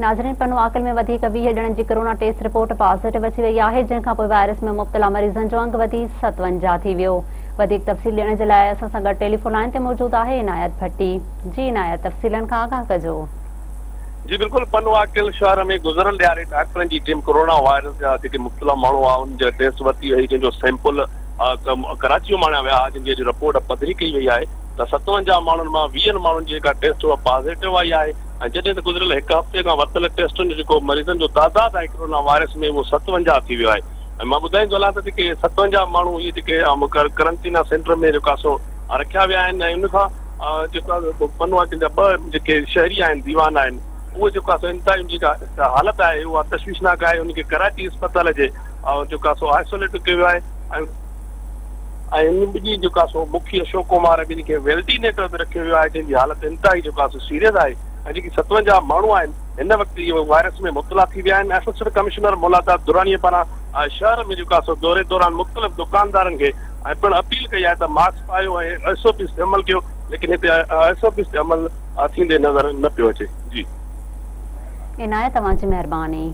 नाज़रीन, पनो आकल में 20 ॼणनि जी कोरोना टेस्ट रिपोर्ट पॉजिटिव अची वई आहे, जंहिंखां पोइ वायरस में मुब्तला मरीज़नि जो अंग वधी 57 थी वियो। वधीक तफ़सील ॾियण जे लाइ असां सां गॾु टेलीफोन लाइन ते मौजूद आहे इनायत भट्टी। जी इनायत, तफ़सीलनि खां आगाह कजो। जी बिल्कुल, पनो आकल शहर में गुज़िरियल ॾियारे डॉक्टरनि जी टीम कोरोना वायरस जा जेके मुब्तला माण्हू आहे उन जो टेस्ट वरिती वई, जंहिंजो सैंपल कराची माण्हू विया, जंहिंजी रिपोर्ट पधरी कई वई आहे त 57 माण्हुनि मां 20 माण्हुनि जी जेका टेस्ट उहा पॉजिटिव आई आहे। ऐं जॾहिं त गुज़िरियल हिकु हफ़्ते खां वरितल टेस्टुनि जो जेको मरीज़नि जो तादाद आहे कोरोना वायरस में, उहो 57 थी वियो आहे। ऐं मां ॿुधाईंदो हलां त जेके 57 माण्हू इहे जेके करंटीना सेंटर में जेका सो रखिया विया आहिनि, ऐं उन खां जेका पनो आकल जा 2 जेके शहरी आहिनि, दीवान आहिनि, उहे जेका सो इंतहाई जेका हालत आहे उहा तशवीशनाक आहे। उनखे कराची अस्पताल जे जेका सो आइसोलेट कयो वियो आहे। ऐं इन ॿिन्ही जेका सो मुखी अशोक कुमार ॿिन्ही खे वेंटिलेटर ते रखियो वियो आहे, जंहिंजी हालत इंतहाई जेका सो सीरियस आहे। ऐं जेकी 57 माण्हू आहिनि हिन वक़्तु इहो वायरस में मुब्तला थी विया आहिनि। एसोसिएट कमिश्नर मुलाकात दुरानीअ पारां शहर में जेका सो दौरे दौरान मुख़्तलिफ़ दुकानदारनि खे ऐं पिणु अपील कई आहे त मास्क पायो ऐं SOPs ते अमल कयो, लेकिन हिते SOPs ते अमल थींदे नज़र न पियो अचे। जी इनायत, तव्हांजी महिरबानी।